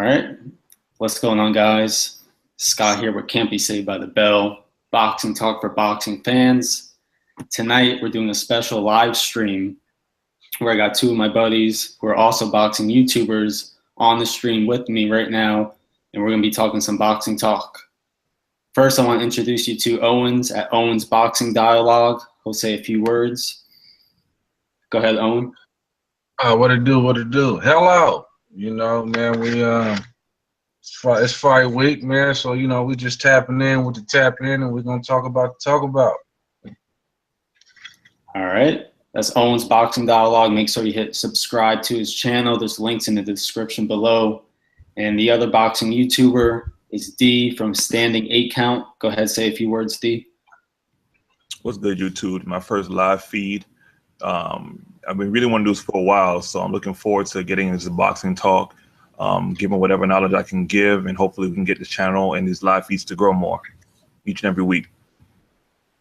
right, what's going on, guys? Scott here with Can't Be Saved by the Bell, boxing talk for boxing fans. Tonight, we're doing a special live stream where I got two of my buddies who are also boxing YouTubers on the stream with me right now, and we're going to be talking some boxing talk. First, I want to introduce you to Owens at Owens Boxing Dialogue. He'll say a few words. Go ahead, Owen. What it do? What it do? Hello. You know, man, it's fight week, man. So, you know, we just tapping in with the tap in, and we're going to talk about. All right. That's Owens Boxing Dialogue. Make sure you hit subscribe to his channel. There's links in the description below. And the other boxing YouTuber is D from Standing 8 Count. Go ahead, say a few words, D. What's good, YouTube? My first live feed. I've been really wanting to do this for a while, so I'm looking forward to getting into boxing talk, giving whatever knowledge I can give, and hopefully we can get this channel and these live feeds to grow more each and every week.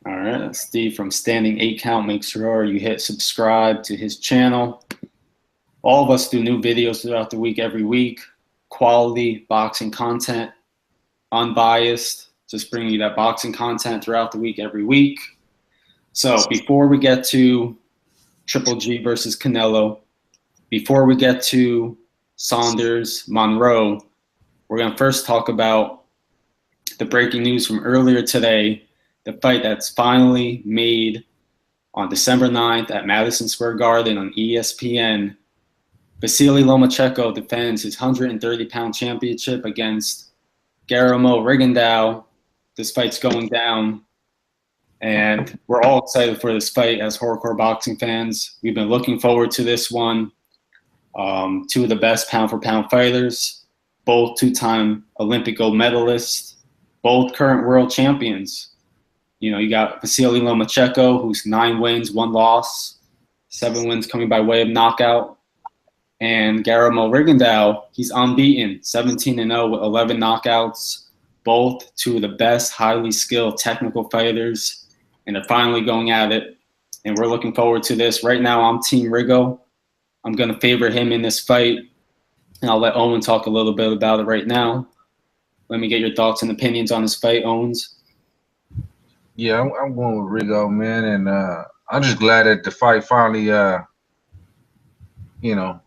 All right, that's Steve from Standing 8 Count. Make sure you hit subscribe to his channel. All of us do new videos throughout the week, every week. Quality boxing content, unbiased, just bringing you that boxing content throughout the week, every week. So before we get to Triple G versus Canelo, before we get to Saunders-Monroe, we're going to first talk about the breaking news from earlier today, the fight that's finally made on December 9th at Madison Square Garden on ESPN. Vasily Lomachenko defends his 130-pound championship against Guillermo Rigondeaux. This fight's going down, and we're all excited for this fight as hardcore boxing fans. We've been looking forward to this one. Two of the best pound-for-pound fighters, both two-time Olympic gold medalists, both current world champions. You know, you got Vasily Lomachenko, who's 9 wins, 1 loss, 7 wins coming by way of knockout. And Guillermo Rigondeaux, he's unbeaten, 17-0 with 11 knockouts. Both two of the best, highly skilled technical fighters, and they're finally going at it. And we're looking forward to this. Right now, I'm Team Rigo. I'm going to favor him in this fight, and I'll let Owen talk a little bit about it right now. Let me get your thoughts and opinions on this fight, Owens. Yeah, I'm going with Rigo, man, and I'm just glad that the fight finally, you know,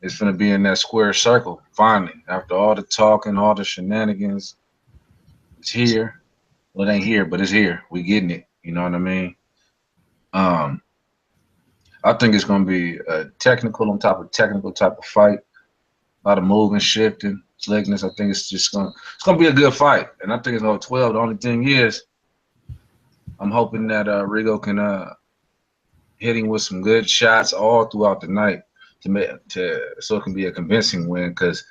it's going to be in that square circle, finally. After all the talking, all the shenanigans, it's here. Well, it ain't here, but it's here. We getting it. You know what I mean? I think it's going to be a technical on top of technical type of fight. A lot of moving, shifting, slickness. I think it's just going to be a good fight. And I think it's going to 12. The only thing is, I'm hoping that Rigo can hit him with some good shots all throughout the night so it can be a convincing win. Because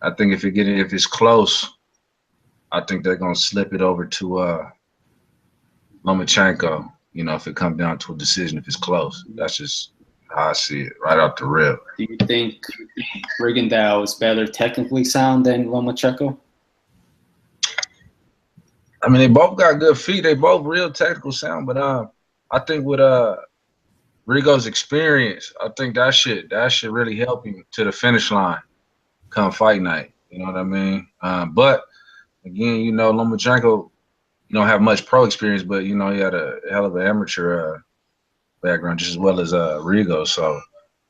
I think if it's close, I think they're gonna slip it over to Lomachenko. You know, if it comes down to a decision, if it's close. That's just how I see it, right out the rip. Do you think Rigondeaux is better technically sound than Lomachenko? I mean, they both got good feet. They both real technical sound, but I think with Rigo's experience, I think that should really help him to the finish line come fight night. You know what I mean? But again, you know, Lomachenko, you don't have much pro experience, but you know, he had a hell of an amateur background just as well as Rigo. So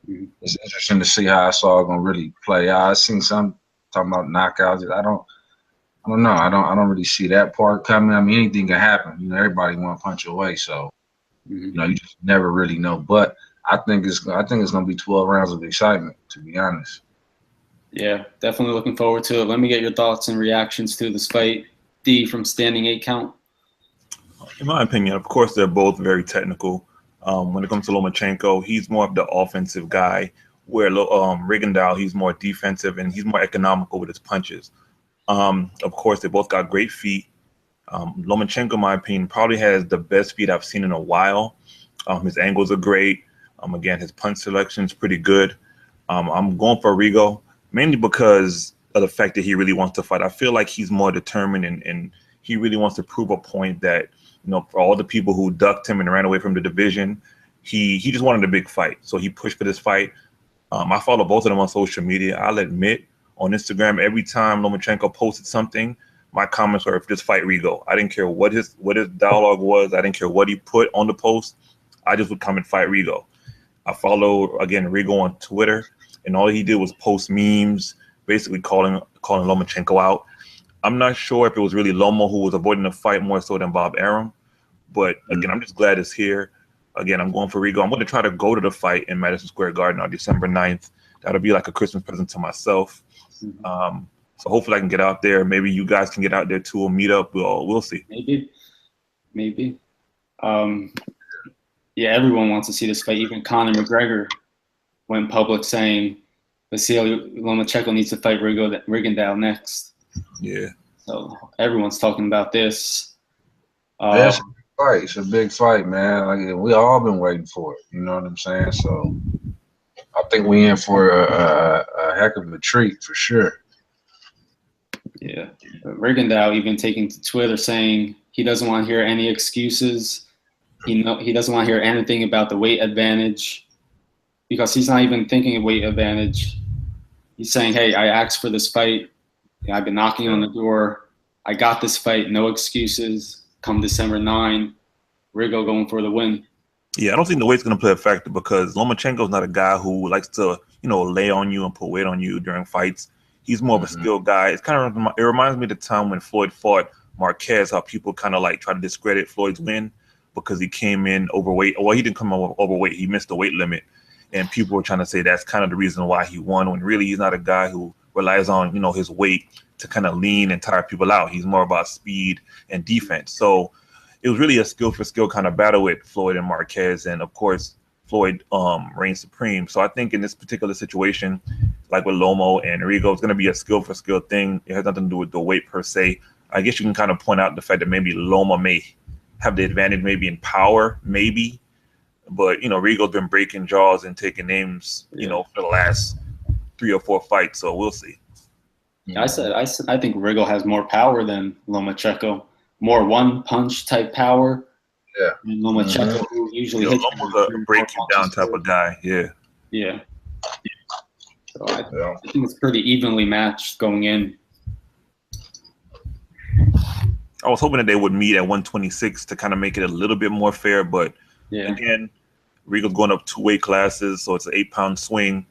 it's interesting to see how it's all gonna really play out. I've seen some talking about knockouts. I don't know. I don't really see that part coming. I mean, anything can happen. You know, everybody want to punch away, so you know, you just never really know. But I think it's gonna be 12 rounds of excitement, to be honest. Yeah, definitely looking forward to it. Let me get your thoughts and reactions to this fight. D from Standing 8 Count. In my opinion, of course, they're both very technical. When it comes to Lomachenko, he's more of the offensive guy, where Rigondeaux, he's more defensive and he's more economical with his punches. Of course, they both got great feet. Lomachenko, in my opinion, probably has the best feet I've seen in a while. His angles are great. Again, his punch selection is pretty good. I'm going for Rigo, mainly because of the fact that he really wants to fight. I feel like he's more determined and he really wants to prove a point that, you know, for all the people who ducked him and ran away from the division, he just wanted a big fight. So he pushed for this fight. I follow both of them on social media. I'll admit on Instagram. Every time Lomachenko posted something, my comments were, "Just fight Rigo." I didn't care what his dialogue was. I didn't care what he put on the post. I just would comment, "Fight Rigo." I follow again Rigo on Twitter, and all he did was post memes, basically calling Lomachenko out. I'm not sure if it was really Loma who was avoiding the fight more so than Bob Arum, but again, I'm just glad it's here. Again, I'm going for Rigo. I'm going to try to go to the fight in Madison Square Garden on December 9th. That'll be like a Christmas present to myself. So hopefully I can get out there. Maybe you guys can get out there too and meet up. We'll see. Maybe. Yeah, everyone wants to see this fight. Even Conor McGregor went public saying Vasily Lomachenko needs to fight Rigondeaux next. Yeah. So everyone's talking about this. It's a big fight. It's a big fight, man. Like, we all been waiting for it. You know what I'm saying? So I think we in for a heck of a treat for sure. Yeah. But Rigondeaux even taking to Twitter saying he doesn't want to hear any excuses. He doesn't want to hear anything about the weight advantage because he's not even thinking of weight advantage. He's saying, hey, I asked for this fight. I've been knocking on the door. I got this fight. No excuses. Come December 9, Rigo going for the win. Yeah, I don't think the weight's going to play a factor because Lomachenko's not a guy who likes to, lay on you and put weight on you during fights. He's more of a skilled guy. It reminds me of the time when Floyd fought Marquez, how people kind of like try to discredit Floyd's win because he came in overweight. Well, he didn't come in overweight. He missed the weight limit. And people were trying to say that's kind of the reason why he won, when really he's not a guy who relies on, his weight to kind of lean and tire people out. He's more about speed and defense. So it was really a skill for skill kind of battle with Floyd and Marquez. And of course, Floyd reigned supreme. So I think in this particular situation, like with Lomo and Rigo, it's going to be a skill for skill thing. It has nothing to do with the weight per se. I guess you can kind of point out the fact that maybe Loma may have the advantage maybe in power, maybe. But, Rigo's been breaking jaws and taking names, for the last 3 or 4 fights. So we'll see. I think Rigo has more power than Lomachenko. More one-punch type power. Yeah. And Lomachenko who usually hits Loma's a break you down type of guy. Yeah. Yeah. So I think it's pretty evenly matched going in. I was hoping that they would meet at 126 to kind of make it a little bit more fair, but again, Rigo's going up 2 weight classes, so it's an 8-pound swing.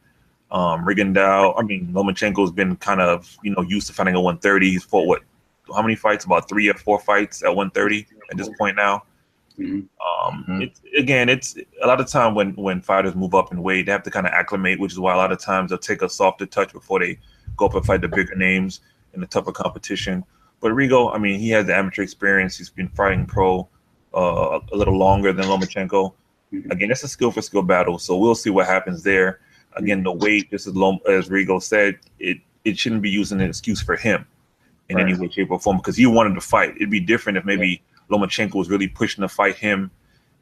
Lomachenko's been kind of, used to fighting at 130. He's fought how many fights? About 3 or 4 fights at 130 at this point now. It's a lot of time when fighters move up in weight, they have to kind of acclimate, which is why a lot of times they'll take a softer touch before they go up and fight the bigger names in the tougher competition. But Rigo, he has the amateur experience. He's been fighting pro a little longer than Lomachenko. Again, it's a skill for skill battle, so we'll see what happens there. Again, the weight, just as Rigo said, it shouldn't be using an excuse for him in any way, shape, or form because he wanted to fight. It'd be different if maybe Lomachenko was really pushing to fight him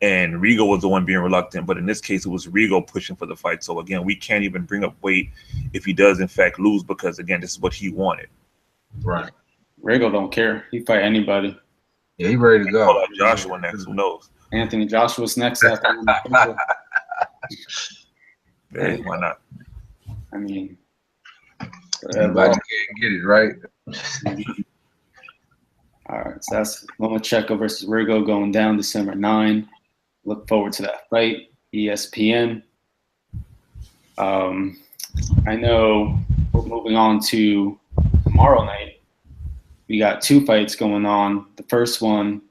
and Rigo was the one being reluctant. But in this case, it was Rigo pushing for the fight. So, again, we can't even bring up weight if he does, in fact, lose because, again, this is what he wanted. Right. Rigo don't care. He fight anybody. Yeah, he ready to go. Joshua next. Who knows? Anthony Joshua's next after Hey, why not? Everybody can't get it right. All right, so that's Lomachenko versus Rigo going down December 9. Look forward to that fight. ESPN. I know we're moving on to tomorrow night. We got 2 fights going on. The first one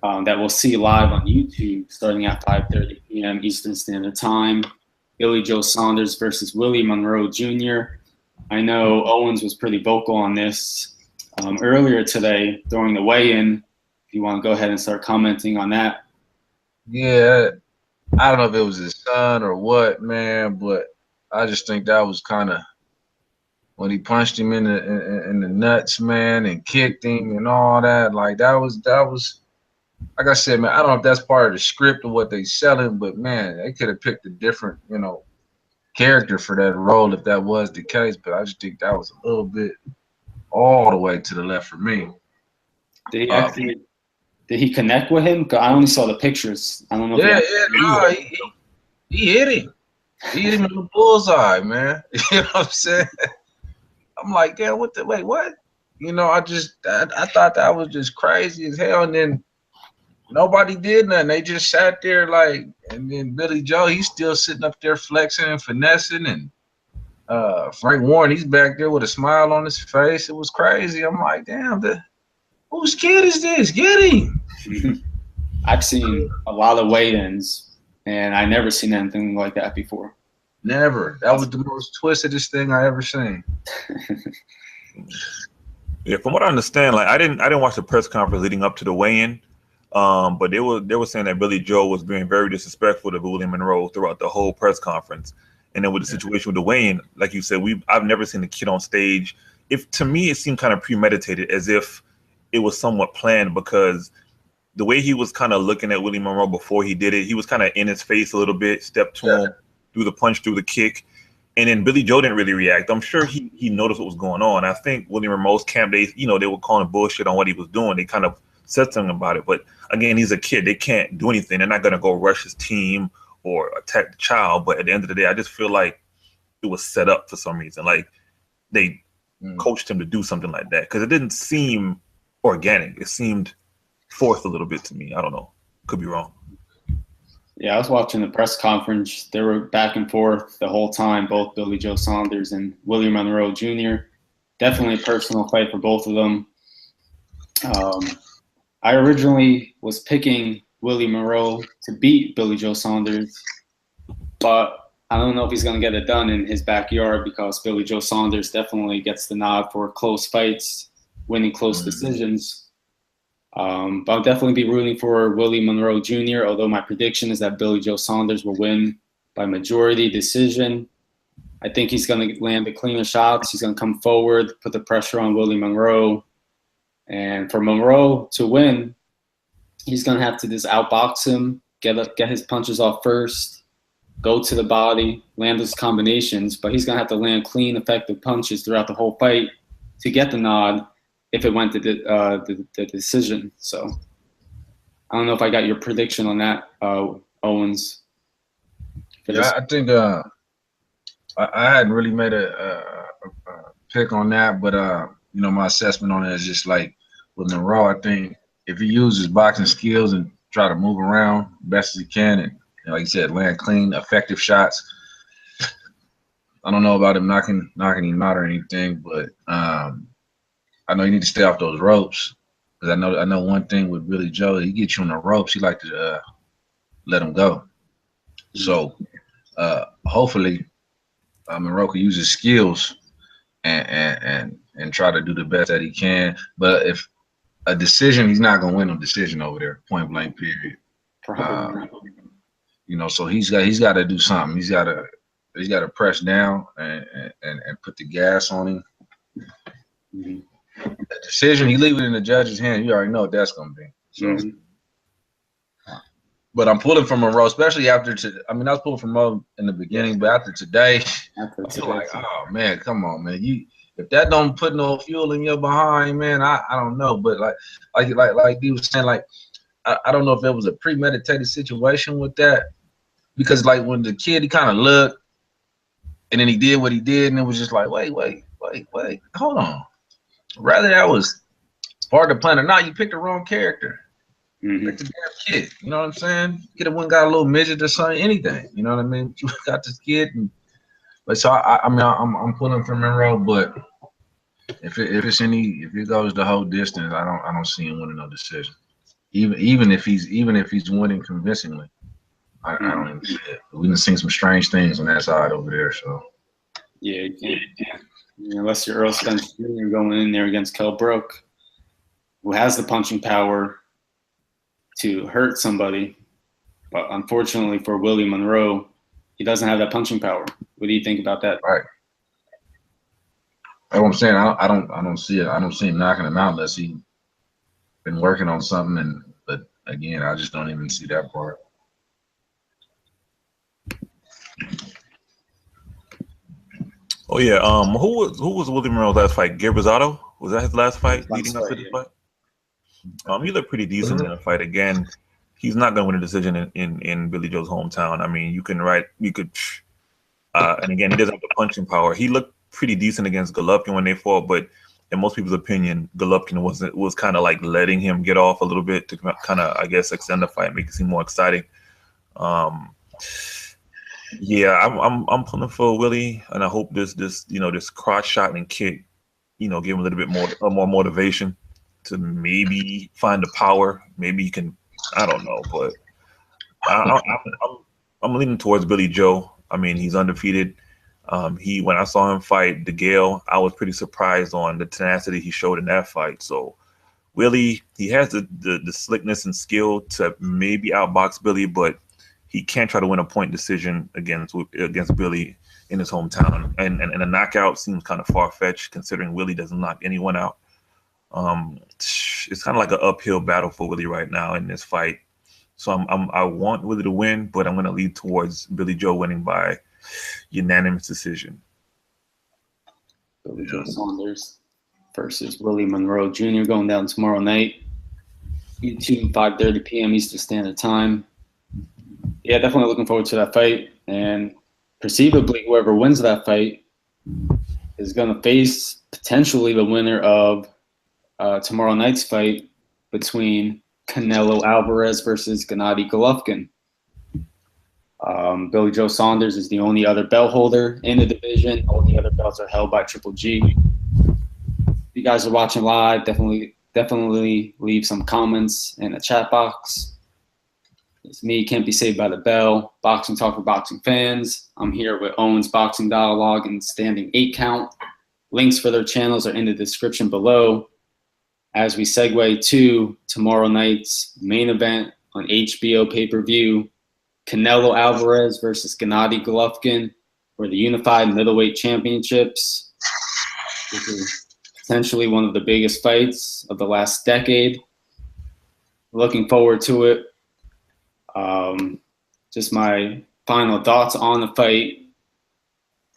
that we'll see live on YouTube starting at 5:30 p.m. Eastern Standard Time. Billy Joe Saunders versus Willie Monroe Jr. I know Owens was pretty vocal on this earlier today during the weigh-in. If you want to go ahead and start commenting on that. Yeah, I don't know if it was his son or what, man, but I just think that was kind of when he punched him in the nuts, man, and kicked him and all that. Like that was like I said, man. I don't know if that's part of the script or what they selling, but man, they could have picked a different, character for that role if that was the case. But I just think that was a little bit all the way to the left for me. Did he connect with him? I only saw the pictures. I don't know. He hit him. He hit him in the bullseye, man. You know what I'm saying? I'm like, damn, wait, what? You know, I thought that was just crazy as hell. And then nobody did nothing. They just sat there like, and then Billy Joe, he's still sitting up there flexing and finessing. And Frank Warren, he's back there with a smile on his face. It was crazy. I'm like, damn, whose kid is this? Get him. I've seen a lot of weigh-ins, and I never seen anything like that before. Never. That was the most twistedest thing I ever seen. Yeah, from what I understand, like I didn't watch the press conference leading up to the weigh-in, but they were saying that Billy Joe was being very disrespectful to Willie Monroe throughout the whole press conference. And then with the situation with the weigh-in, like you said, I've never seen the kid on stage. To me, it seemed kind of premeditated, as if it was somewhat planned, because the way he was kind of looking at Willie Monroe before he did it, he was kind of in his face a little bit, stepped to him, threw the punch, threw the kick. And then Billy Joe didn't really react. I'm sure he noticed what was going on. I think Willie Monroe's camp, they were calling bullshit on what he was doing. They kind of said something about it. But again, he's a kid. They can't do anything. They're not going to go rush his team or attack the child. But at the end of the day, I just feel like it was set up for some reason. Like they coached him to do something like that, because it didn't seem organic. It seemed forced a little bit to me. I don't know. Could be wrong. Yeah, I was watching the press conference. They were back and forth the whole time, both Billy Joe Saunders and Willie Monroe Jr. Definitely a personal fight for both of them. I originally was picking Willie Monroe to beat Billy Joe Saunders, but I don't know if he's going to get it done in his backyard, because Billy Joe Saunders definitely gets the nod for close fights, winning close decisions. But I'll definitely be rooting for Willie Monroe Jr., although my prediction is that Billy Joe Saunders will win by majority decision. I think he's going to land the cleaner shots. He's going to come forward, put the pressure on Willie Monroe. And for Monroe to win, he's going to have to just outbox him, get his punches off first, go to the body, land those combinations. But he's going to have to land clean, effective punches throughout the whole fight to get the nod, if it went to the decision. So I don't know if I got your prediction on that, Owens. Yeah, I think I hadn't really made a pick on that, but my assessment on it is just like with Monroe. I think if he uses boxing skills and try to move around best as he can, and like you said, land clean, effective shots. I don't know about him knocking him out or anything, but I know you need to stay off those ropes, because I know one thing with Billy Joe, he gets you on the ropes, he like to let him go. So hopefully Monroe can use his skills and try to do the best that he can. But if a decision, he's not gonna win a decision over there, point blank, period. So he's got to do something. He's got to press down and put the gas on him. The decision, he leave it in the judge's hand. You already know what that's gonna be. So, but I'm pulling from Monroe, especially after I was pulling from Monroe in the beginning, but after today, I feel like, oh man, come on, man. If that don't put no fuel in your behind, man, I don't know. But like he was saying, like I don't know if it was a premeditated situation with that, because like when the kid, he kind of looked, and then he did what he did, and it was just like, wait, hold on. Rather that was part of the plan or not, you picked the wrong character. Pick the damn kid. You know what I'm saying? Get one got a little midget or something, anything. You know what I mean? You got this kid, but so I'm pulling from Monroe, but if it goes the whole distance, I don't see him winning no decision. Even if he's winning convincingly, I don't even see it. We've been seeing some strange things on that side over there. So yeah, you can't. Unless you're Earl Spence Jr. going in there against Kell Brook, who has the punching power to hurt somebody. But unfortunately for Willie Monroe, he doesn't have that punching power. What do you think about that? Right. That's what I'm saying. I don't see it. I don't see him knocking him out unless he been working on something. But again, I just don't even see that part. Oh yeah, who was Willie Monroe's last fight? Gil Rosado? Was that his last fight leading up to this fight? He looked pretty decent in the fight. Again, he's not going to win a decision in Billy Joe's hometown. I mean, and again, he doesn't have the punching power. He looked pretty decent against Golovkin when they fought, but in most people's opinion, Golovkin was kind of like letting him get off a little bit to kind of, I guess, extend the fight, make it seem more exciting. Yeah, I'm pulling for Willie, and I hope this crotch shot and kick, give him a little bit more motivation to maybe find the power. Maybe he can, I don't know, but I'm leaning towards Billy Joe. I mean, he's undefeated. When I saw him fight DeGale, I was pretty surprised on the tenacity he showed in that fight. So Willie, he has the slickness and skill to maybe outbox Billy, but he can't try to win a point decision against Billy in his hometown. And a knockout seems kind of far-fetched considering Willie doesn't knock anyone out. It's kind of like an uphill battle for Willie right now in this fight. So I want Willie to win, but I'm going to lead towards Billy Joe winning by unanimous decision. Billy Joe Saunders versus Willie Monroe Jr. going down tomorrow night. YouTube, 5:30 p.m. Eastern Standard Time. Yeah, definitely looking forward to that fight. And perceivably, whoever wins that fight is going to face potentially the winner of tomorrow night's fight between Canelo Alvarez versus Gennady Golovkin. Billy Joe Saunders is the only other belt holder in the division. All the other belts are held by Triple G. If you guys are watching live, definitely leave some comments in the chat box. It's me, Can't Be Saved by the Bell, Boxing Talk for Boxing Fans. I'm here with Owens Boxing Dialogue and Standing 8 Count. Links for their channels are in the description below. As we segue to tomorrow night's main event on HBO pay-per-view, Canelo Alvarez versus Gennady Golovkin for the Unified Middleweight Championships. This is potentially one of the biggest fights of the last decade. Looking forward to it. Just my final thoughts on the fight.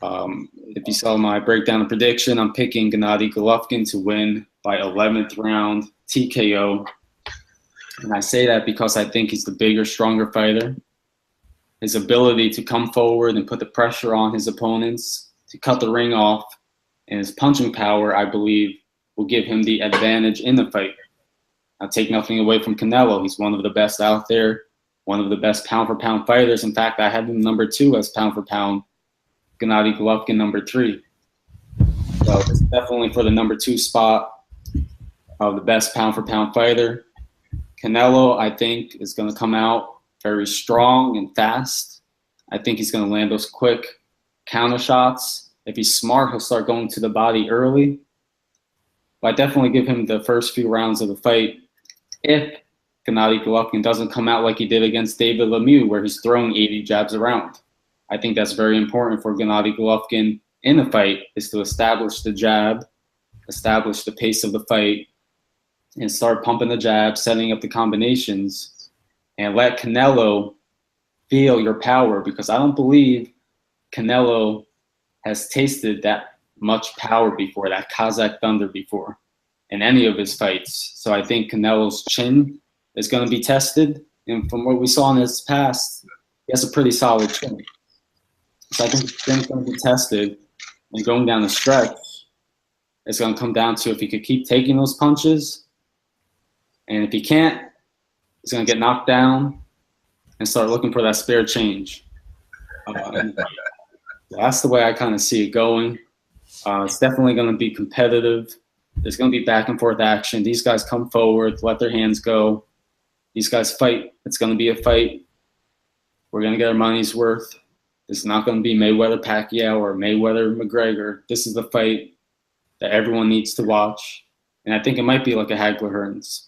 If you saw my breakdown and prediction, I'm picking Gennady Golovkin to win by 11th round TKO. And I say that because I think he's the bigger, stronger fighter. His ability to come forward and put the pressure on his opponents, to cut the ring off, and his punching power, I believe, will give him the advantage in the fight. I'll take nothing away from Canelo. He's one of the best out there, one of the best pound-for-pound fighters. In fact, I have him number 2 as pound-for-pound. Gennady Golovkin number 3. So it's definitely for the number 2 spot of the best pound-for-pound fighter. Canelo, I think, is going to come out very strong and fast. I think he's going to land those quick counter shots. If he's smart, he'll start going to the body early. But I definitely give him the first few rounds of the fight. If Gennady Golovkin doesn't come out like he did against David Lemieux, where he's throwing 80 jabs around. I think that's very important for Gennady Golovkin in the fight, is to establish the jab, establish the pace of the fight, and start pumping the jab, setting up the combinations, and let Canelo feel your power, because I don't believe Canelo has tasted that much power before, that Kazakh thunder before, in any of his fights. So I think Canelo's chin is going to be tested, and from what we saw in his past, he has a pretty solid chin. So I think his chin's going to be tested, and going down the stretch, it's going to come down to if he could keep taking those punches, and if he can't, he's going to get knocked down and start looking for that spare change. That's the way I kind of see it going. It's definitely going to be competitive. There's going to be back and forth action. These guys come forward, let their hands go. These guys fight. It's going to be a fight. We're going to get our money's worth. This is not going to be Mayweather-Pacquiao or Mayweather-McGregor. This is the fight that everyone needs to watch. And I think it might be like a Hagler-Hearns.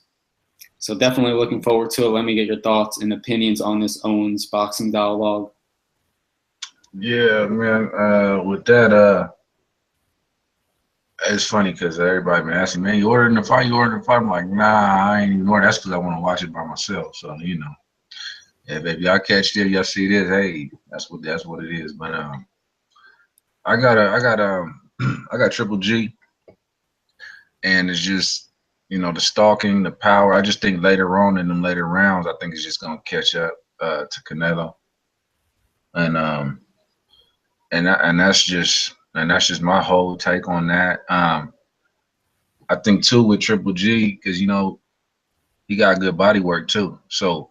So definitely looking forward to it. Let me get your thoughts and opinions on this Owens Boxing Dialogue. Yeah, man. With that, it's funny because everybody been asking, man, you ordering the fight? You ordering the fight? I'm like, nah, I ain't even ordering. That's because I want to watch it by myself. So, you know, yeah, baby, y'all catch this, y'all see this. Hey, that's what it is. But I got Triple G, and it's just, you know, the stalking, the power. I just think later on in them later rounds, I think it's just gonna catch up to Canelo, and that's just And that's just my whole take on that. I think too with Triple G, because you know he got good body work too. So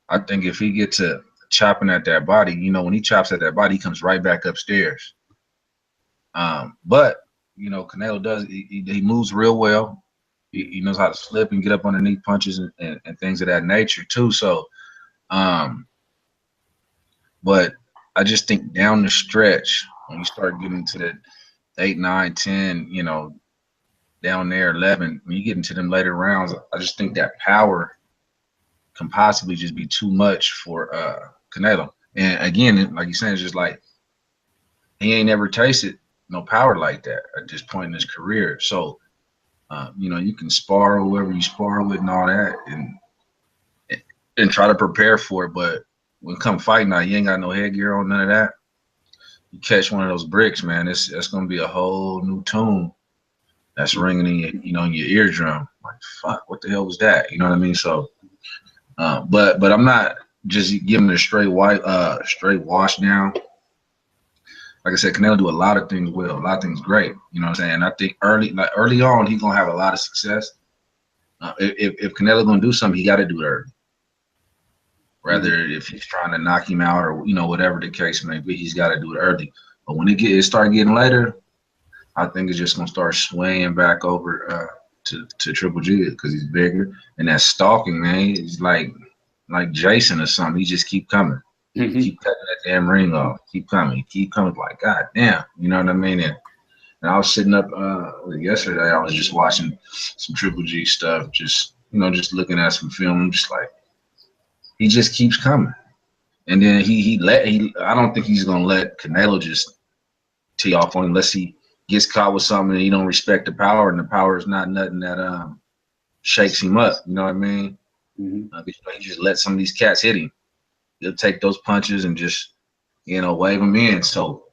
I think if he get to chopping at that body, you know, when he chops at that body, he comes right back upstairs. But you know, Canelo does he moves real well. He knows how to slip and get up underneath punches and things of that nature too. So, but I just think down the stretch when you start getting to the 8, 9, 10, you know, down there 11, when you get into them later rounds, I just think that power can possibly just be too much for Canelo. And again, like you saying, it's just like he ain't never tasted no power like that at this point in his career. So, you know, you can spar whoever you spar with and all that, and try to prepare for it. But when come fight night, you ain't got no headgear on, none of that. You catch one of those bricks, man. That's gonna be a whole new tune that's ringing in your, you know, in your eardrum. Like, fuck, what the hell was that? You know what I mean? So, but I'm not just giving it a straight wash down. Like I said, Canelo do a lot of things well, a lot of things great. You know what I'm saying? I think early on, he's gonna have a lot of success. If Canelo gonna do something, he got to do it early. Rather, if he's trying to knock him out or, you know, whatever the case may be, he's got to do it early. But when it start getting later, I think it's just gonna start swaying back over to Triple G because he's bigger, and that stalking, man, he's like Jason or something. He just keep coming. Keep cutting that damn ring off. Keep coming. Like, God damn. You know what I mean? And I was sitting up yesterday. I was just watching some Triple G stuff. Just, you know, just looking at some film. I'm just like, he just keeps coming. And then I don't think he's gonna let Canelo just tee off on him unless he gets caught with something and he don't respect the power, and the power is not nothing that shakes him up. You know what I mean? He just let some of these cats hit him. He'll take those punches and just, you know, wave them in. So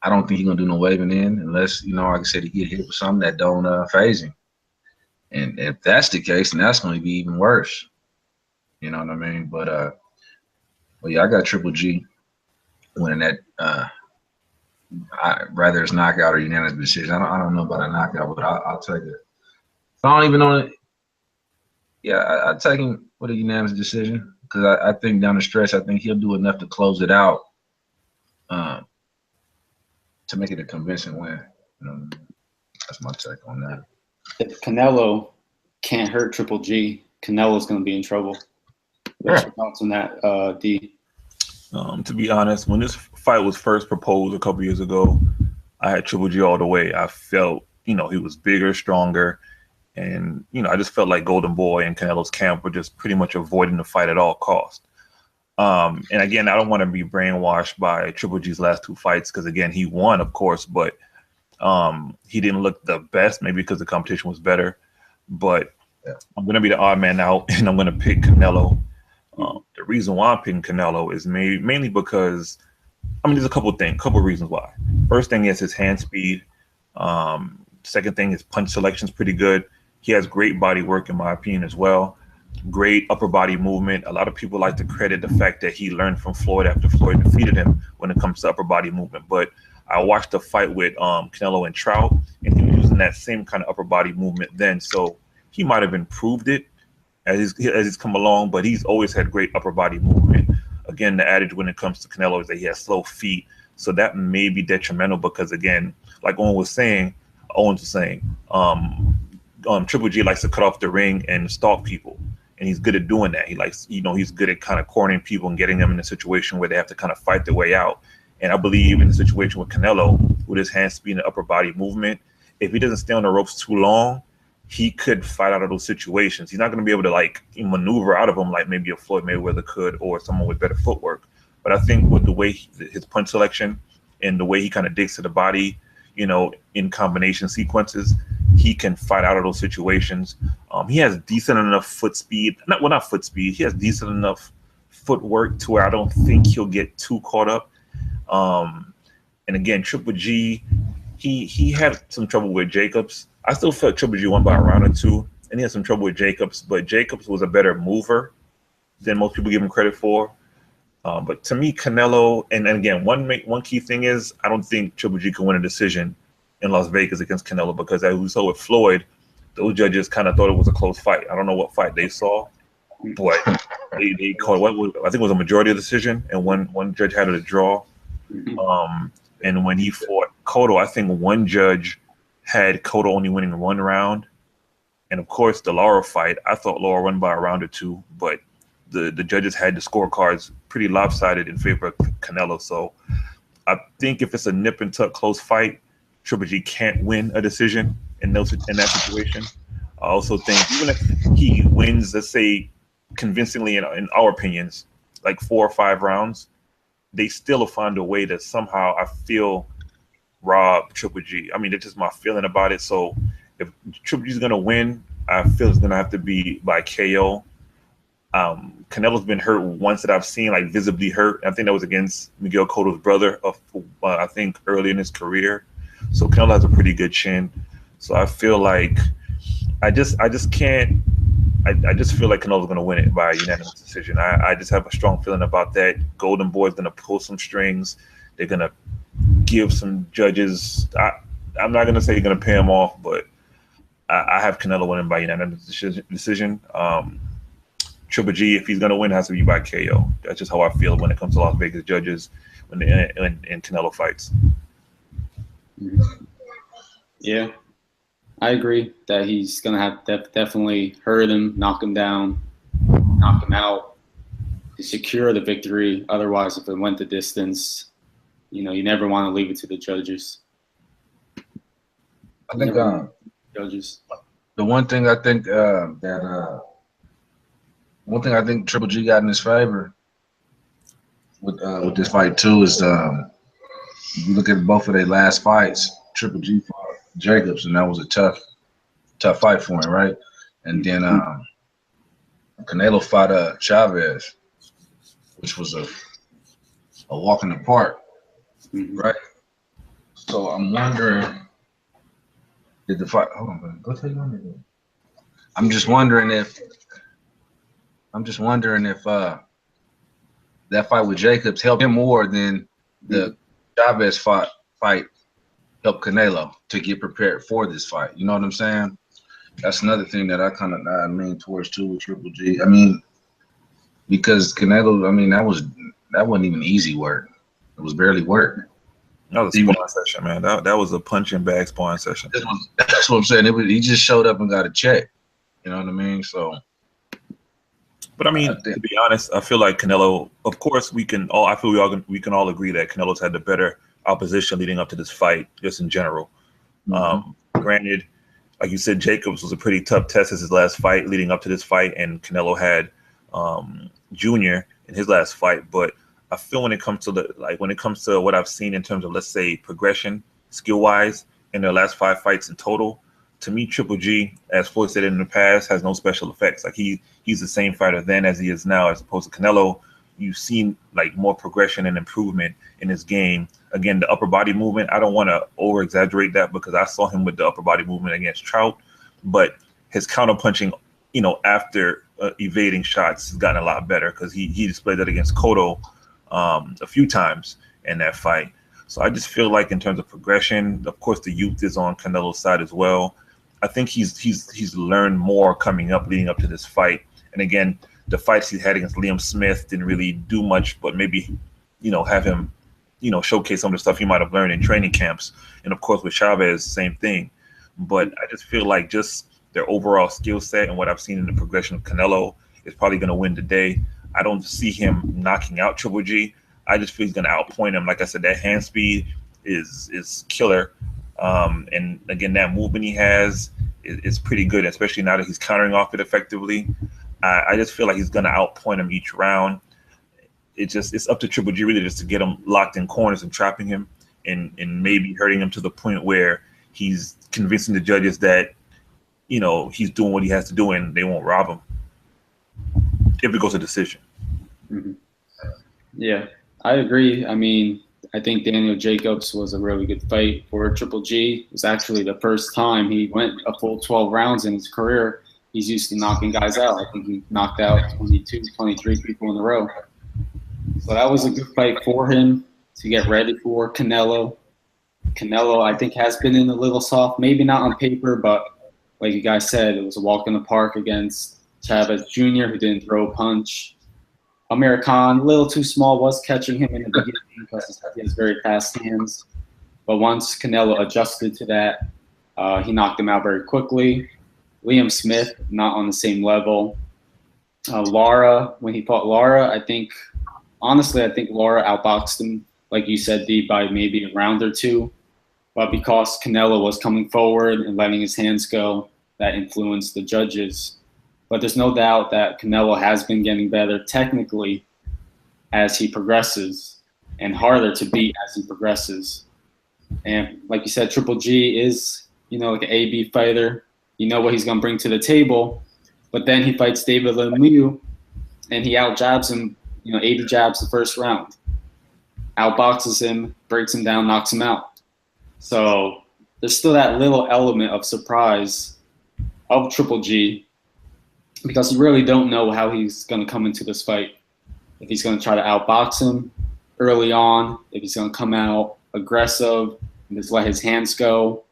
I don't think he's gonna do no waving in unless, you know, like I said, he get hit with something that don't phase him. And if that's the case, then that's gonna be even worse. You know what I mean? But yeah, I got Triple G winning that. Rather it's knockout or unanimous decision. I don't know about a knockout, but I'll take it. If I don't even know it, yeah, I'd take him with a unanimous decision. Because I think down the stretch, I think he'll do enough to close it out to make it a convincing win. You know, that's my take on that. If Canelo can't hurt Triple G, Canelo's going to be in trouble. What's your thoughts on that, D? To be honest, when this fight was first proposed a couple years ago, I had Triple G all the way. I felt, you know, he was bigger, stronger. And, you know, I just felt like Golden Boy and Canelo's camp were just pretty much avoiding the fight at all costs. And again, I don't want to be brainwashed by Triple G's last 2 fights because, again, he won, of course, but he didn't look the best, maybe because the competition was better. But I'm going to be the odd man out, and I'm going to pick Canelo. The reason why I'm picking Canelo is mainly because, I mean, there's a couple reasons why. First thing is his hand speed. Second thing is punch selection is pretty good. He has great body work, in my opinion, as well. Great upper body movement. A lot of people like to credit the fact that he learned from Floyd after Floyd defeated him when it comes to upper body movement. But I watched the fight with Canelo and Trout, and he was using that same kind of upper body movement then. So he might have improved it as he's come along, but he's always had great upper body movement. Again, the adage when it comes to Canelo is that he has slow feet. So that may be detrimental because, again, like Owens was saying, Triple G likes to cut off the ring and stalk people, and he's good at doing that. He likes, you know, he's good at kind of cornering people and getting them in a situation where they have to kind of fight their way out. And I believe in the situation with Canelo, with his hand speed and upper body movement, if he doesn't stay on the ropes too long, he could fight out of those situations. He's not going to be able to like maneuver out of them like maybe a Floyd Mayweather could or someone with better footwork. But I think with the way his punch selection and the way he kind of digs to the body, you know, in combination sequences, he can fight out of those situations. He has decent enough foot speed. Not foot speed. He has decent enough footwork to where I don't think he'll get too caught up. And again, Triple G, he had some trouble with Jacobs. I still felt Triple G won by a round or 2, and he had some trouble with Jacobs. But Jacobs was a better mover than most people give him credit for. But to me, Canelo, and again, one key thing is I don't think Triple G can win a decision in Las Vegas against Canelo, because as we saw with Floyd, those judges kind of thought it was a close fight. I don't know what fight they saw, but they called I think it was a majority decision, and one judge had it a draw. And when he fought Cotto, I think one judge had Cotto only winning one round. And of course, the Lara fight, I thought Lara won by a round or two, but the judges had the scorecards pretty lopsided in favor of Canelo. So I think if it's a nip and tuck close fight, Triple G can't win a decision in that situation. I also think even if he wins, let's say, convincingly in our opinions, like 4 or 5 rounds, they still will find a way to somehow, I feel, rob Triple G. I mean, that's just my feeling about it. So if Triple G is going to win, I feel it's going to have to be by KO. Canelo's been hurt once that I've seen, like visibly hurt. I think that was against Miguel Cotto's brother, I think early in his career. So Canelo has a pretty good chin. So I feel like I just can't. I just feel like Canelo's going to win it by a unanimous decision. I just have a strong feeling about that. Golden Boy's going to pull some strings. They're going to give some judges. I'm not going to say they're going to pay them off, but I have Canelo winning by unanimous decision. Triple G, if he's going to win, has to be by KO. That's just how I feel when it comes to Las Vegas judges when in Canelo fights. Yeah, I agree that he's going to have definitely hurt him, knock him down, knock him out to secure the victory. Otherwise, if it went the distance, you never want to leave it to the judges. I think judges. The one thing I think Triple G got in his favor with this fight too is you look at both of their last fights. Triple G fought Jacobs, and that was a tough fight for him, right? And then Canelo fought Chavez, which was a walk in the park, right? So I'm wondering, did the fight? Hold on, man. Go tell you one. I'm just wondering if that fight with Jacobs helped him more than the Chavez fight helped Canelo to get prepared for this fight. You know what I'm saying? That's another thing that I kind of lean towards too with Triple G. I mean, because Canelo, I mean, that wasn't even easy work. It was barely work. That was a sparring session, man. That was a punch and bag sparring session. That's what I'm saying. He just showed up and got a check. You know what I mean? So. But I mean, to be honest, I feel like Canelo. Of course, we can all agree that Canelo's had the better opposition leading up to this fight, just in general. Granted, like you said, Jacobs was a pretty tough test as his last fight leading up to this fight, and Canelo had Junior in his last fight. But I feel when it comes to what I've seen in terms of, let's say, progression, skill-wise, in their last 5 fights in total, to me, Triple G, as Floyd said in the past, has no special effects. Like he's the same fighter then as he is now, as opposed to Canelo. You've seen like more progression and improvement in his game. Again, the upper body movement, I don't want to over exaggerate that because I saw him with the upper body movement against Trout, but his counter punching, after evading shots has gotten a lot better because he displayed that against Cotto a few times in that fight. So I just feel like in terms of progression, of course, the youth is on Canelo's side as well. I think he's learned more coming up, leading up to this fight. And again, the fights he had against Liam Smith didn't really do much, but maybe, have him, showcase some of the stuff he might have learned in training camps. And of course, with Chavez, same thing. But I just feel like just their overall skill set and what I've seen in the progression of Canelo is probably going to win today. I don't see him knocking out Triple G. I just feel he's going to outpoint him. Like I said, that hand speed is killer. And again, that movement he has is pretty good, especially now that he's countering off it effectively. I just feel like he's going to outpoint him each round. It's up to Triple G really just to get him locked in corners and trapping him and maybe hurting him to the point where he's convincing the judges that, he's doing what he has to do and they won't rob him if it goes to decision. Mm-hmm. Yeah, I agree. I mean, I think Daniel Jacobs was a really good fight for Triple G. It was actually the first time he went a full 12 rounds in his career. He's used to knocking guys out. I think he knocked out 22, 23 people in a row. So that was a good fight for him to get ready for Canelo. Canelo, I think, has been in a little soft, maybe not on paper, but like you guys said, it was a walk in the park against Chavez Jr., who didn't throw a punch. Amir Khan, a little too small, was catching him in the beginning because he has very fast hands. But once Canelo adjusted to that, he knocked him out very quickly. Liam Smith, not on the same level. Lara, when he fought Lara, I think Lara outboxed him, like you said, D, by maybe a round or two. But because Canelo was coming forward and letting his hands go, that influenced the judges. But there's no doubt that Canelo has been getting better technically as he progresses and harder to beat as he progresses. And like you said, Triple G is, like an A-B fighter. You know what he's going to bring to the table. But then he fights David Lemieux, and he out-jabs him, 80 jabs the first round. Outboxes him, breaks him down, knocks him out. So there's still that little element of surprise of Triple G because you really don't know how he's going to come into this fight. If he's going to try to outbox him early on, if he's going to come out aggressive and just let his hands go.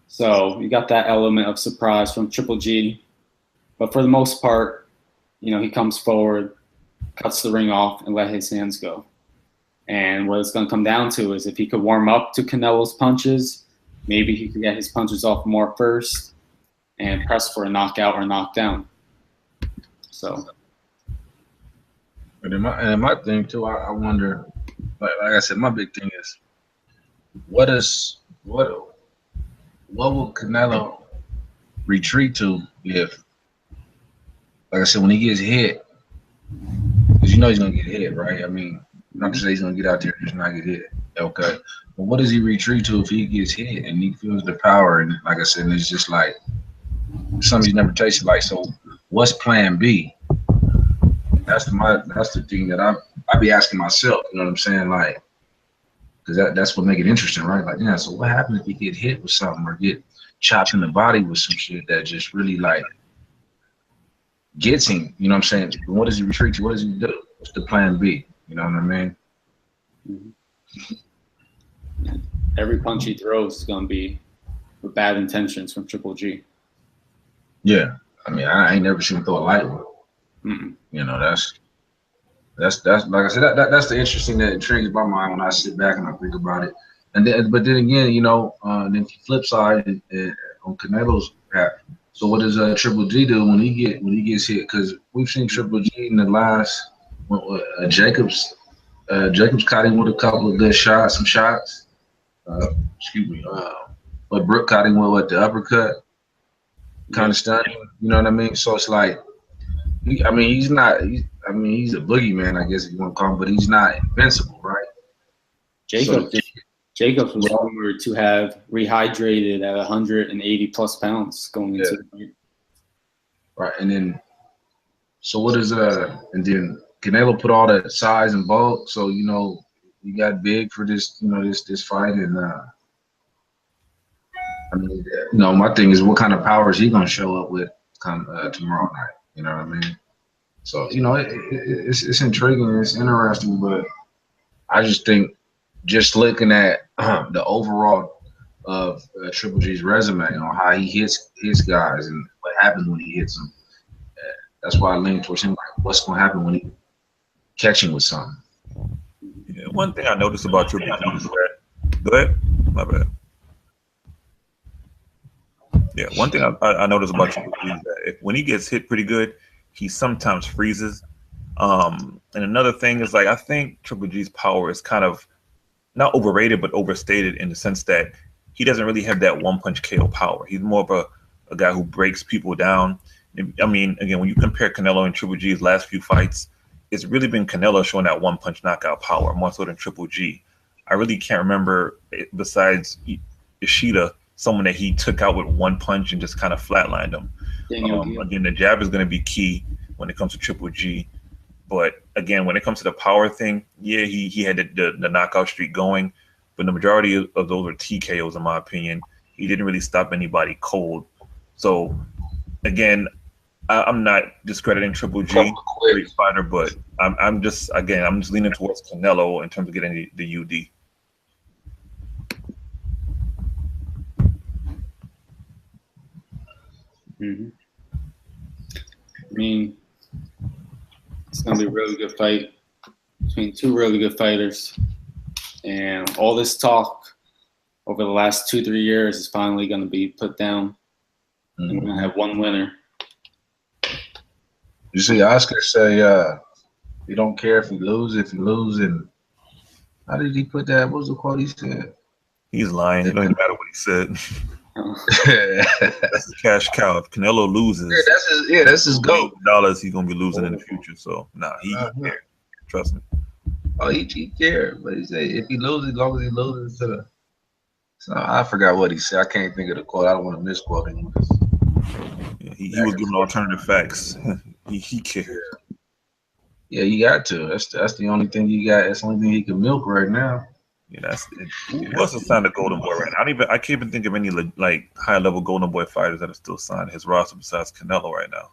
So you got that element of surprise from Triple G. But for the most part, he comes forward, cuts the ring off, and let his hands go. And what it's going to come down to is if he could warm up to Canelo's punches, maybe he could get his punches off more first and press for a knockout or knockdown. So. But in my thing too, I wonder, like I said, my big thing is, what will Canelo retreat to if, like I said, when he gets hit, because he's gonna get hit, right? I mean, not to say he's gonna get out there and just not get hit. Okay. But what does he retreat to if he gets hit and he feels the power? And like I said, it's just like something he's never tasted. Like, so what's plan B? That's the thing that I be asking myself, you know what I'm saying? Like, because that's what make it interesting, right? Like, yeah, so what happens if he get hit with something or get chopped in the body with some shit that just really like gets him, you know what I'm saying? What does he retreat to? What does he do? What's the plan B? You know what I mean? Mm-hmm. Every punch he throws is going to be with bad intentions from Triple G. Yeah. I mean, I ain't never seen him throw a light one. That's like I said, that's the interesting that intrigues my mind when I sit back and I think about it. And then, but then again, then the flip side on Canelo's path. So what does Triple G do when he gets hit? Because we've seen Triple G in the last Jacobs caught him with a couple of good shots, some shots. But Brooke caught him with the uppercut, kind of stunning. You know what I mean? So it's like, he's a boogeyman, I guess if you want to call him, but he's not invincible, right? Jacobs was rumored to have rehydrated at 180 plus pounds going into the fight. Right, and then, so what is and then Canelo put all that size and bulk, so you got big for this, this fight, and my thing is, what kind of power is he gonna show up with tomorrow night? You know what I mean? So it's intriguing, it's interesting, but I just think, just looking at the overall of Triple G's resume on how he hits his guys and what happens when he hits them, that's why I lean towards him. Like, what's going to happen when he catching with something? Yeah, one thing I noticed about Triple G is that, go ahead, my bad. Yeah, one thing I noticed about Triple G is that when he gets hit pretty good, he sometimes freezes. And another thing is, like, I think Triple G's power is kind of not overrated, but overstated in the sense that he doesn't really have that one-punch KO power. He's more of a guy who breaks people down. I mean, again, when you compare Canelo and Triple G's last few fights, it's really been Canelo showing that one-punch knockout power more so than Triple G. I really can't remember, besides Ishida, someone that he took out with one punch and just kind of flatlined him. Again, the jab is going to be key when it comes to Triple G. But again, when it comes to the power thing, yeah, he had the knockout streak going, but the majority of those were TKOs, in my opinion. He didn't really stop anybody cold. So again, I'm not discrediting Triple G, great fighter, but I'm just leaning towards Canelo in terms of getting the UD. Mm-hmm. I mean, it's gonna be a really good fight between two really good fighters, and all this talk over the last 2-3 years is finally gonna be put down. And we're gonna have one winner. You see, Oscar say, "You don't care if you lose. If you lose, and how did he put that? What was the quote he said? He's lying. It don't even matter what he said. That's his cash cow. If Canelo loses, that's his goal. Dollars he's gonna be losing in the future. So he cares. Trust me. Oh, he cares, but he said if he loses, as long as he loses to the. So I forgot what he said. I can't think of the quote. I don't want to misquote him. Yeah, he was giving alternative facts. he cared. Yeah, you got to. That's the only thing you got. That's the only thing he can milk right now. Yeah, that's it. Who else is signed to Golden Boy right now? I can't even think of any like high level Golden Boy fighters that are still signed to his roster besides Canelo right now.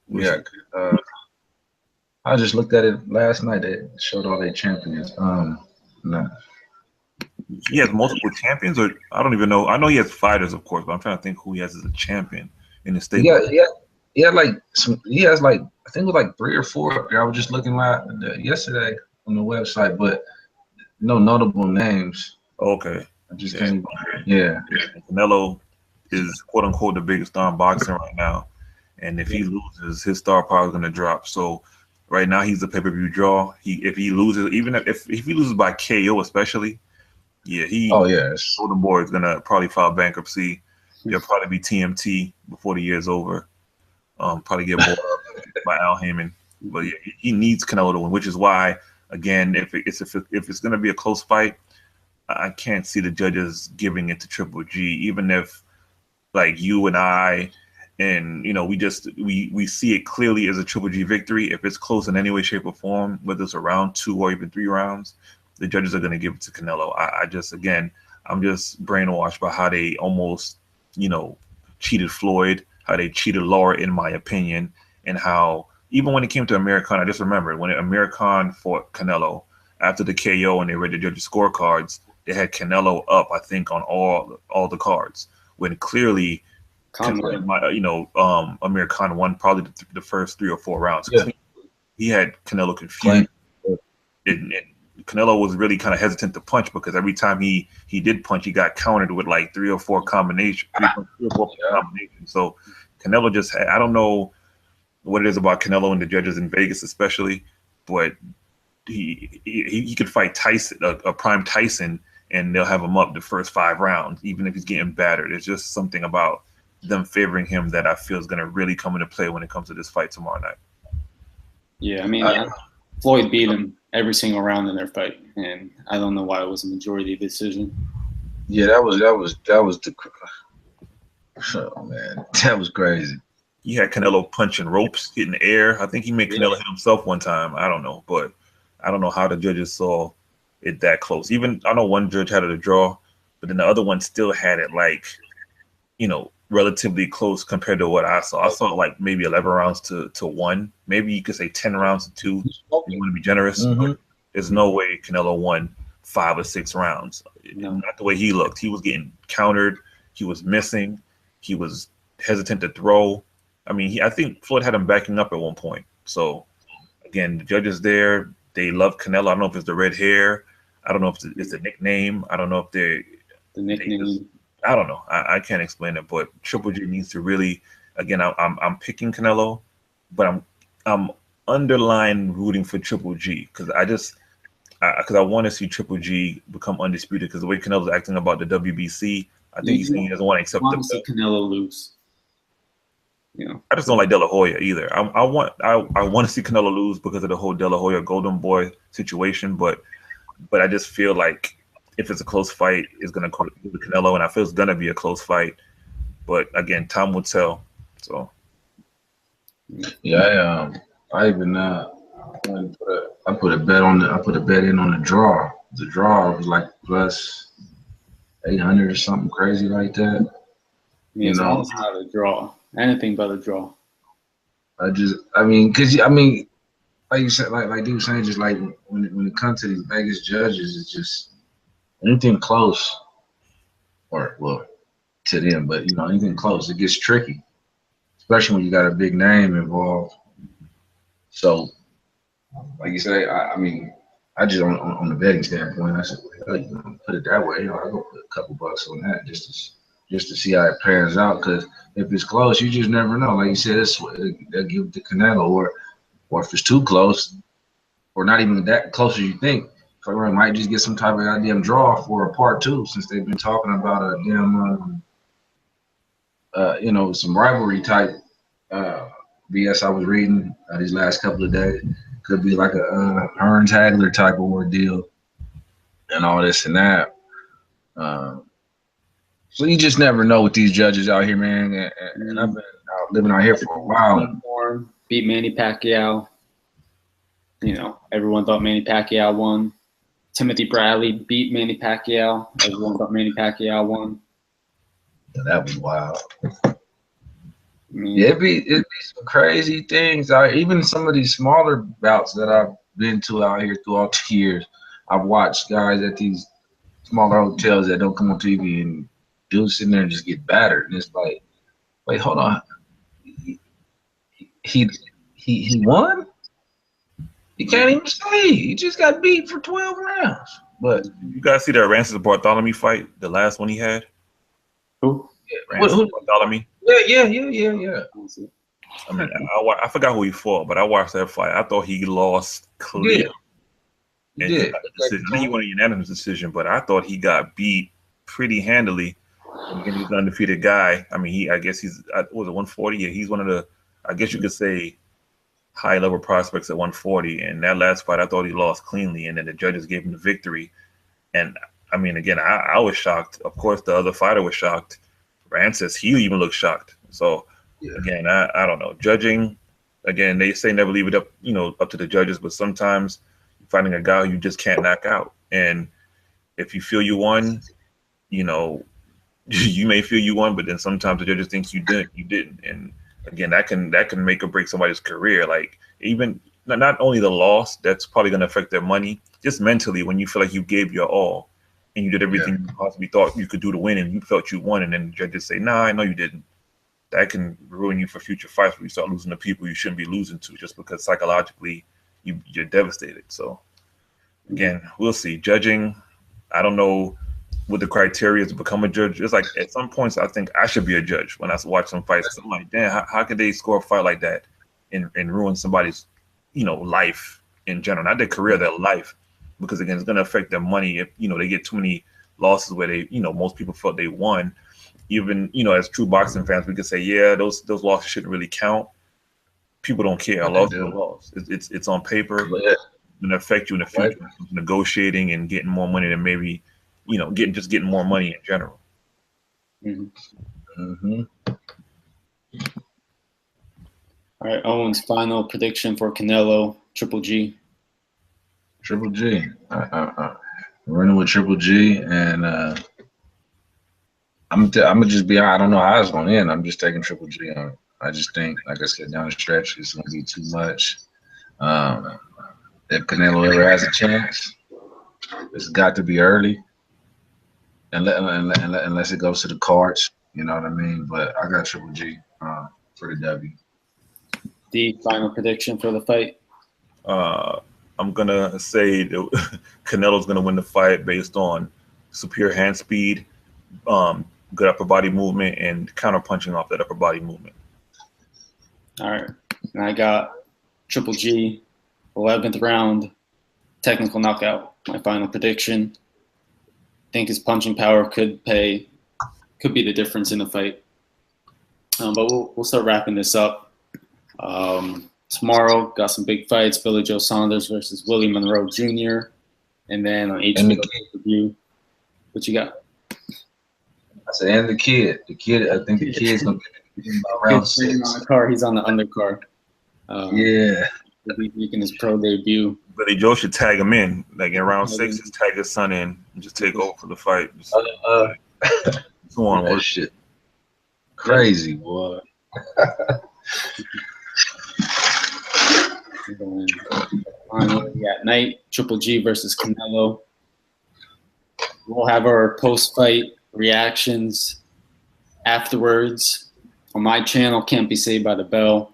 Yeah, I just looked at it last night. They showed all their champions. No. He has multiple champions, or I don't even know. I know he has fighters, of course, but I'm trying to think who he has as a champion in the state. Yeah, he had like he has like I think it was like 3 or 4 up there. I was just looking yesterday on the website, but no notable names. Okay. I just can't. Yeah. Canelo is quote unquote the biggest star in boxing right now, and if he loses, his star power is going to drop. So right now he's a pay-per-view draw. If he loses, even if he loses by KO, especially. Yeah, Golden Boy is gonna probably file bankruptcy. He'll probably be TMT before the year's over. Probably get bought up by Al Heyman. But yeah, he needs Canelo to win, which is why, again, if it's gonna be a close fight, I can't see the judges giving it to Triple G, even if like you and I, and we see it clearly as a Triple G victory. If it's close in any way, shape, or form, whether it's a round 2 or even 3 rounds. The judges are going to give it to Canelo. I'm just brainwashed by how they almost, cheated Floyd, how they cheated Laura, in my opinion, and how even when it came to Amir Khan, I just remembered when Amir Khan fought Canelo after the KO and they read the judges' scorecards, they had Canelo up, I think, on all the cards, when clearly, Amir Khan won probably the first 3 or 4 rounds. Yeah. He had Canelo confused. And Canelo was really kind of hesitant to punch because every time he did punch, he got countered with like 3 or 4 combinations. So Canelo just I don't know what it is about Canelo and the judges in Vegas especially, but he could fight Tyson, a prime Tyson, and they'll have him up the first 5 rounds, even if he's getting battered. It's just something about them favoring him that I feel is going to really come into play when it comes to this fight tomorrow night. Yeah, I mean, Floyd beat him every single round in their fight, and I don't know why it was a majority decision. Yeah, that was the. Oh man, that was crazy. He had Canelo punching ropes, hitting the air. I think he made Canelo hit himself one time. I don't know, but I don't know how the judges saw it that close. Even I know one judge had it a draw, but then the other one still had it like, relatively close compared to what I saw. I saw like maybe 11 rounds to 1. Maybe you could say 10 rounds to 2. You want to be generous. But there's no way Canelo won 5 or 6 rounds. No. Not the way he looked. He was getting countered. He was missing. He was hesitant to throw. I mean, I think Floyd had him backing up at one point. So again, the judges there, they love Canelo. I don't know if it's the red hair. I don't know if it's the nickname. I don't know if the nickname. I don't know. I can't explain it, but Triple G needs to really. Again, I'm picking Canelo, but I'm underlying rooting for Triple G because I want to see Triple G become undisputed because the way Canelo's acting about the WBC, I think he's saying he doesn't want to accept the belt. Canelo lose. I just don't like De La Hoya either. I want to see Canelo lose because of the whole De La Hoya Golden Boy situation, but I just feel like if it's a close fight, it's going to go to Canelo, and I feel it's going to be a close fight. But again, time will tell. So, yeah, I even I put a bet in on the draw. The draw was like plus 800 or something crazy like that. It's almost not a draw. Anything but a draw. like you said, like dude was saying, just like when it comes to these Vegas judges, it's just anything close, or well, to them, but you know, anything close, it gets tricky, especially when you got a big name involved. So, like you say, I just on the betting standpoint, I said, well, you know, put it that way. You know, I go put a couple bucks on that just to see how it pans out. Because if it's close, you just never know. Like you said, they'll give it to Canelo, or if it's too close, or not even that close as you think, February might just get some type of goddamn draw for a part two, since they've been talking about a damn, you know, some rivalry type BS I was reading these last couple of days. Could be like a Hearns Hagler type of ordeal and all this and that. So you just never know with these judges out here, man. And I've been living out here for a while. Beat Manny Pacquiao. You know, everyone thought Manny Pacquiao won. Timothy Bradley beat Manny Pacquiao. Everyone thought Manny Pacquiao won. Yeah, that was wild. Yeah, it'd be some crazy things. Even some of these smaller bouts that I've been to out here throughout the years, I've watched guys at these smaller hotels that don't come on TV and dudes sitting there and just get battered. And it's like, wait, hold on. He won? He can't even say. He just got beat for 12 rounds. But you guys see that Rances Bartholomew fight, the last one he had? Who? Yeah, Rances Bartholomew. Yeah. I mean, I forgot who he fought, but I watched that fight. I thought he lost clearly. Yeah. He did. I think he won a unanimous decision, but I thought he got beat pretty handily. And again, he's an undefeated guy. I mean, I guess he's, was it 140? Yeah, he's one of the, I guess you could say, high-level prospects at 140. And that last fight, I thought he lost cleanly, and then the judges gave him the victory. And, I mean, again, I was shocked. Of course, the other fighter was shocked. Rances, he even looked shocked. So, again, I don't know. Judging, again, they say never leave it up, up to the judges, but sometimes finding a guy you just can't knock out. And if you feel you won, you may feel you won, but then sometimes the judges think you didn't. And again, that can make or break somebody's career. Like, even not only the loss, that's probably going to affect their money, just mentally, when you feel like you gave your all and you did everything you possibly thought you could do to win, and you felt you won, and then the judges say, nah, I know you didn't. That can ruin you for future fights where you start losing to people you shouldn't be losing to, just because psychologically you're devastated. So again, we'll see. Judging, I don't know what the criteria is to become a judge. It's like at some points I think I should be a judge when I watch some fights. I'm like, damn, how could they score a fight like that and ruin somebody's life in general, not their career, their life, because again, it's going to affect their money if they get too many losses where they most people felt they won. Even as true boxing fans, we could say, yeah, those losses shouldn't really count. People don't care. A loss is a loss. It's on paper. It's going to affect you in the future. Negotiating and getting more money than maybe getting more money in general. All right, Owens, final prediction for Canelo, Triple G. Triple G. I'm running with Triple G, and I'm gonna just be. I don't know how it's gonna end. I'm just taking Triple G on it. I just think, like I said, down the stretch, it's gonna be too much. If Canelo ever has a chance, it's got to be early, unless it goes to the cards. You know what I mean? But I got Triple G for the W. The final prediction for the fight. I'm gonna say that Canelo's gonna win the fight based on superior hand speed, good upper body movement, and counter punching off that upper body movement. All right, and I got Triple G, 11th round, technical knockout. My final prediction. I think his punching power could be the difference in the fight. But we'll start wrapping this up. Tomorrow, got some big fights: Billy Joe Saunders versus Willie Monroe Jr. And then on HBO review, what you got? I said, and the kid. I think the kid's gonna be about round 6. On the card. He's on the undercard. Yeah. He'll be making his pro debut. Billy Joe should tag him in, like in round 6. Just tag his son in and just take over for the fight. That shit. Crazy, boy. And finally, at night, Triple G versus Canelo. We'll have our post-fight reactions afterwards on my channel, Can't Be Saved by the Bell,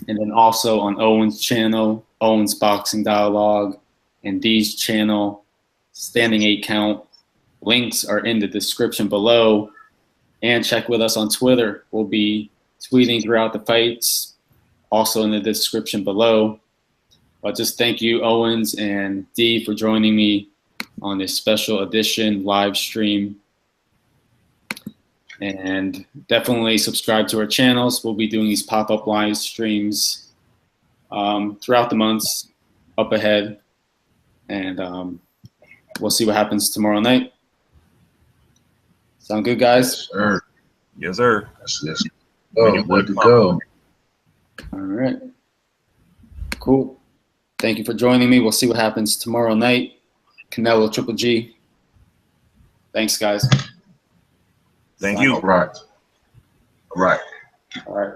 and then also on Owens' channel, Owens Boxing Dialogue, and D's channel, Standing 8 Count. Links are in the description below, and check with us on Twitter. We'll be tweeting throughout the fights, also in the description below. But just thank you, Owens and D, for joining me on this special edition live stream. And definitely subscribe to our channels. We'll be doing these pop-up live streams throughout the months up ahead. And we'll see what happens tomorrow night. Sound good, guys? Yes, sir. Yes, sir. Yes. Oh, good to go. All right. Cool. Thank you for joining me. We'll see what happens tomorrow night. Canelo, Triple G. Thanks, guys. Thank you. All right. All right. All right.